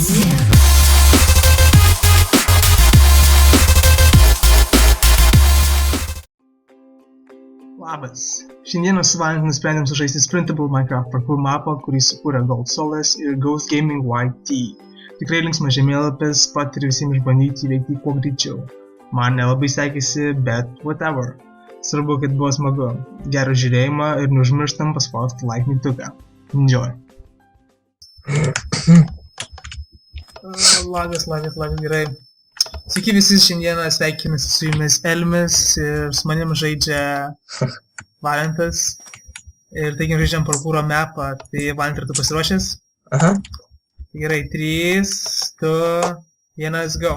Labas. Šiandieną su Valentu nusprendėm sužaisti Sprintable Minecraft parkour mapą, kurį sukūrė Gold Solas ir Ghost Gaming YT. Tikrai linksmas žemėlapis, patiri visiems išbandyti įveikti kuo greičiau. Man nelabai sekėsi, bet whatever. Svarbu, kad buvo smagu. Gerą žiūrėjimą ir neužmirštam paspausti like mygtuką. Enjoy. Labas, gerai. Sveiki visi, šiandieną sveikinasi su jumis Elmis ir su manim žaidžia Valentas. Ir taigi žaidžiam parkouro mapą. Tai Valentai, tu pasiruošęs? Aha. Gerai, 3, 2, 1, go.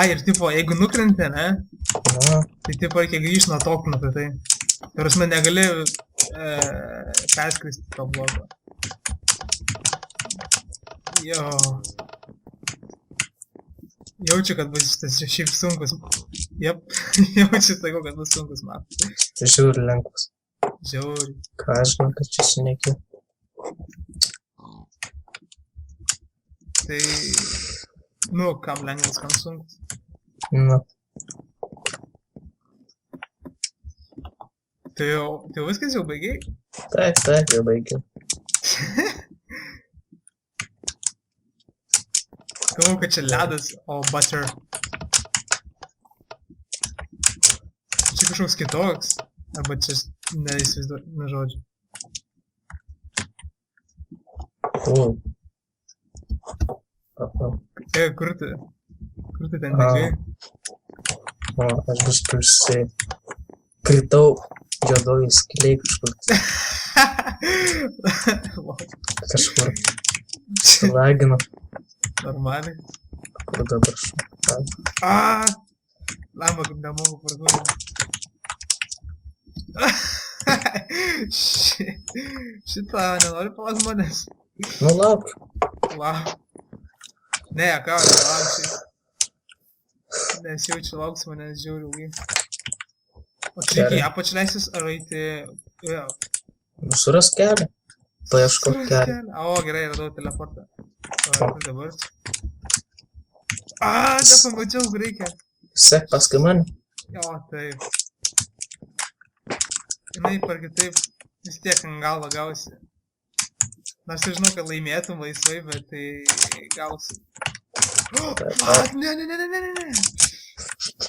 Ir tipo, jeigu nukrenti, ne? Tai tipo reikia grįžti nuo to nukritai. Tai prasme, negali perskristi to blogo. Jo. Jaučiu, kad bus šitas šiaip sunkus. Jep, jaučiu sakau, kad bus sunkus mapas. Tai žiūri lengvas. Žiūri. Ką aš žinau, kad čia šinekiu. Tai... Nu, kam lengvas, kam sunkus. Nu. Tai jau viskas jau baigiai? Taip, jau baigiau. Galvoju, kad čia ledas, o butter. Čia kažkoks kitoks. Arba čia neįsivaizduoju, nežodžiu. Kur tu? Kur tu ten negai? Aš biškai kritau juodojų skiliai kažkur. Kažkur. Sulagino. Normaliai. Kur dabar šau? Lama, kaip nemogu parkūrinti. Šitą nenori palauk manęs. Nu lauk. Lauk. Ne, ką, nelauk šiaip. Nes jaučiu lauks manęs žiauri ilgai. O čia reikia apačią leistis ar eiti... Nu suras kelią. Paieškok kelią. O, gerai, radau teleportą. Kur dabar? Nepamačiau, kur reikia. Sek paskui mane. Jo, taip. Jinai par kitaip vis tiek ant galą gausi. Nors aš žinau, kad laimėtum laisvai, bet tai gausi. Ne.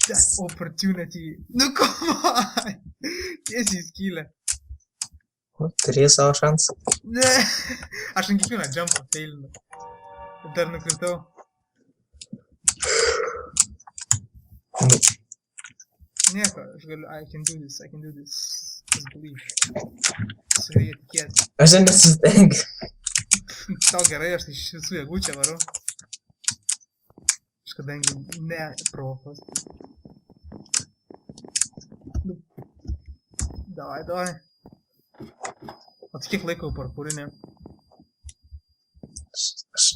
That opportunity. Nu, come on. Tiesiai skylę. Turėjai savo šansą. Ne. Aš ant kiekvieną jumpą failinu. Dar nukritau. Nieko, aš galiu, I can do this. Just believe. Sureikia tikėti. Aš nesistengiu. Tau gerai, aš tai iš visų jėgų čia varau. Aš kadangi ne profas. Davai. O tai kiek laiko parkūrinė? Aš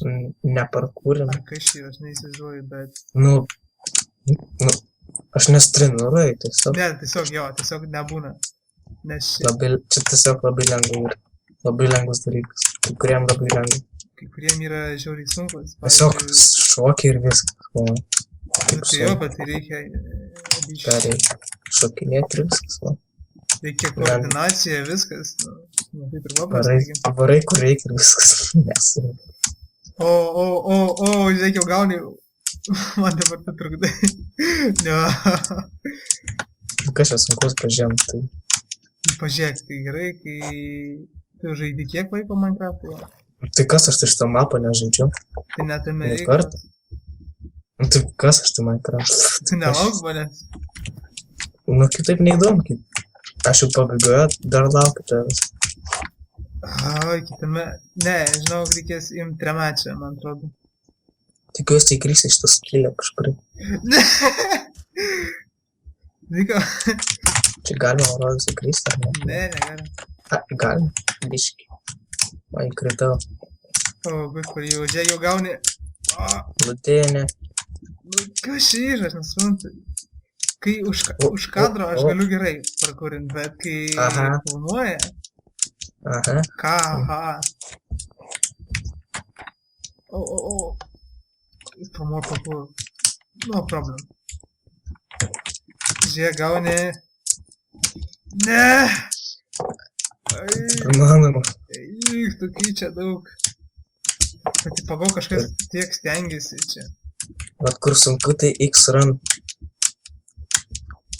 neparkūrinu. Ar kas čia, aš neįsivaizduoju, bet... Nu, aš nestreniruoju tiesiog. Ne, tiesiog nebūna. Nes Čia tiesiog labai lengva ir labai lengvas dalykas. Kai kuriem labai lengva. kai kuriem yra žiauriai sunkus. Tiesiog šokiai ir viskas. Tai jo, bet tai reikia... Reikia šokinėti ir viskas. Reikia koordinacija, viskas. Tai ir paprastai. Varai, kur reikia ir viskas. Žiūrėk, jau gauni. Man dabar tai trukdai. Kas čia sunkus pažiūrėm, tai... Pažiūrėk, tai gerai, kai tu žaidi kiek laiko Minecraft'o? Tai kas aš tai šitą mapą nežaidžiu? Tai netame reikalas. Tai kas aš tai Minecraft? Tai nelauk manęs. Nu, kitaip neįdomu. Aš jau pabaigoje dar laukiu tavęs. Kitame... Ne, žinau, reikės imti tremečią, man atrodo. Tikiuosi įkrisi šitą skylę kažkurį. Ne! Vyko. Čia galima rodos įkristi, ar ne? Ne, negalima. Galima. Biški. O, įkritau. Kur jau gauni. Lutėnė. Nu, kas čia yra, aš nesuprantu. Kai už kadro aš galiu gerai parkūrint, bet kai filmuoja... Aha. Kaha. Oh. For more parkour. No problem. Žiūrėk, gauni. Ne! Manoma. Tokių čia daug. Bet pagau kažkas tiek stengiasi čia. Vat kur sunku, tai X run.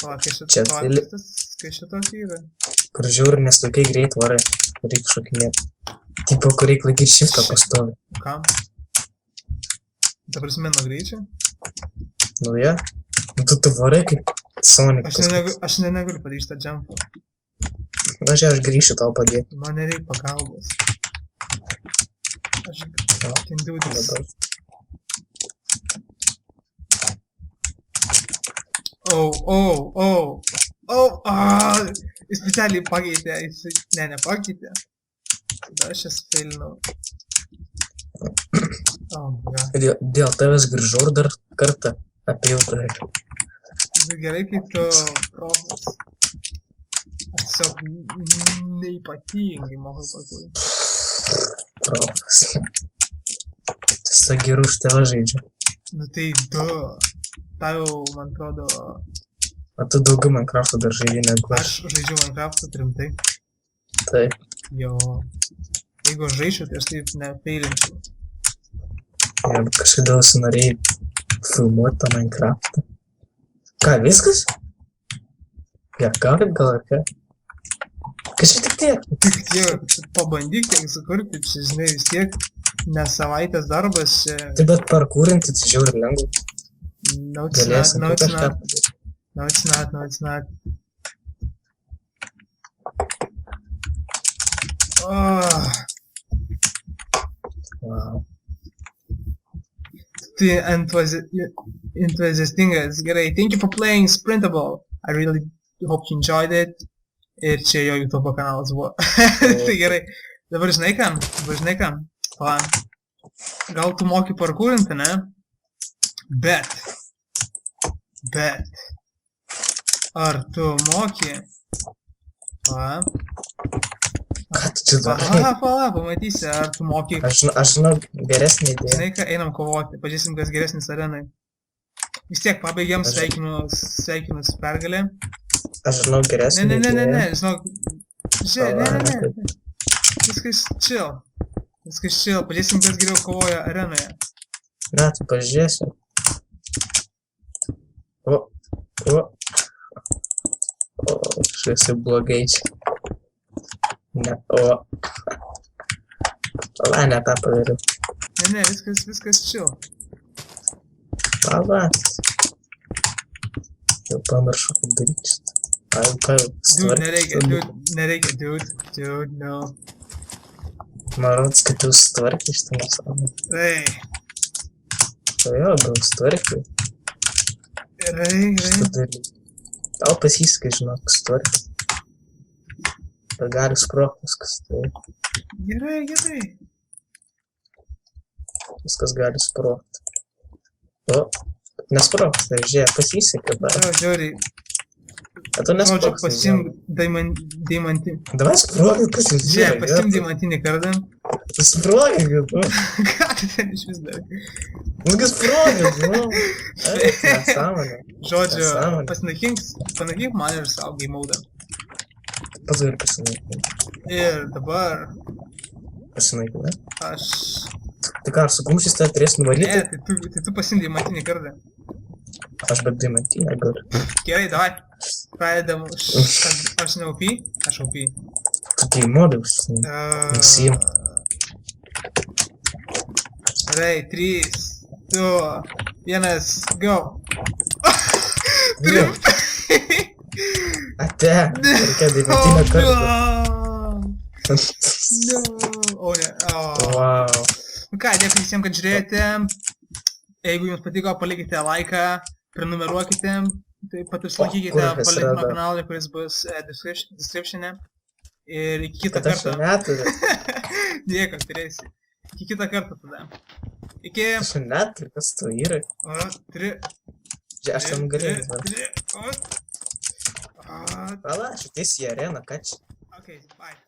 O, Čia kai šitokį yra. Kur žiūri, nes tokiai greit varai. Reikia šokinėti. Tipo, kur reikia laikyti shiftą pastovi. Kam? Ta prasme, nuo greičio? Nu, ja. Nu, tu varai kaip Sonic. Aš negaliu padaryti tą jumpą. Važiuoju, aš grįšiu tau padėti. Man nereikia pagalbos. Aš can do this. Jis specialiai pakeitė, nepakeitė. Tada aš jas failinau. Dėl tavęs grįžau ir dar kartą apėjau tave. Gerai, kai tu profas. Aš tiesiog neipatingai moku pakeisti. Profas. Tiesiog gerų už tave žaidžiu. Nu tai du. Tai jau, man atrodo... O tu daugiau Minecraft'o dar žaidži negu aš. Aš žaidžiu Minecraft'o rimtai. Taip. Jo. Jeigu aš žaidžiu, tai aš taip nefeilinčiau. Ja, bet kažkodėl norėjai filmuoti tą Minecraft'ą. Ką, viskas? Ja, gal ar ką? Kas čia tik tiek? Tik tiek, pabandyk tiek sukurti, čia žinai vis tiek, nes savaitės darbas čia... Tai bet parkūrinti, tai žiauri lengva. No, it's not. Oh. Wow. Tai entuziastingas, gerai. Thank you for playing Sprintable. I really hope you enjoyed it. Ir čia jo YouTube kanalas buvo. Tai gerai. Dabar žinai kam? Pala. Gal tu moki parkūrinti, ne? Bet. Ar tu moki? Pala. Ką tu čia darai? Pala, pamatysi, ar tu moki. Aš žinau geresnį idėją. Žinai ką, einam kovoti, pažiūrėsim, kas geresnis arenai. Vis tiek pabaigiam, sveikinus pergalę. Aš žinau geresnį idėją. Ne, žinok. Ne. Viskas chill. Pažiūrėsim, kas geriau kovoja arenoje. Ne, tu pažiūrėsi. Šiuose blogai čia. Ne, ne tą padariau. Ne, viskas chill. Pala. Jau pamiršau, kaip daryti šitą. Nereikia, dude, no. Man rodos, kad tu sutvarkė šitą nesąmonę. Tai. Jo, gal sutvarkė. Gerai. Tau pasiskai, žinok, sutvarkė. Bet gali sprokti viskas, tai. Gerai. Viskas gali sprokti. Nesprokti, tai žiūrėk, pasisekė dar. Žiūrėk. A tu nesprokti. Pasim daimantinį. Davai sprokti, kas jūs žiūrėk. Pasim daimantinį kartą. Sprokti, kad tu. Ką tu ten iš vis darai? Nugi sprokti, nu. Nesąmonė. Žodžiu, pasinakink man ir savo game mode'ą. Pats gali pasinaikint. Ir dabar... Pasinaikint, ne? Aš... Tai ką, ar su kumščiais tave turės nuvalyti? Ne, tai tu pasim daimantinį kartą. Aš bet daimantinę galiu. Gerai, davai. Pradedam. Aš ne OP? Aš OP. Tu tai modus. Nesim. Gerai, 3, 2, 1, go. Ate, reikia daimantinę kartą. No. O ne. Wow. Nu ką, dėkui visiems, kad žiūrėjote. Jeigu jums patiko, palikite laiką, prenumeruokite, taip pat užsilaikykite palinkimą kanalą, kuris bus description'e. Ir iki kitą kartą. Kad aš neturiu. Dėkui, turėsi. Iki kitą kartą tada. Iki. Aš neturiu, kas tu yra. Aš tam galėjau. Pala, šitais į areną, ką čia? Okay, bye.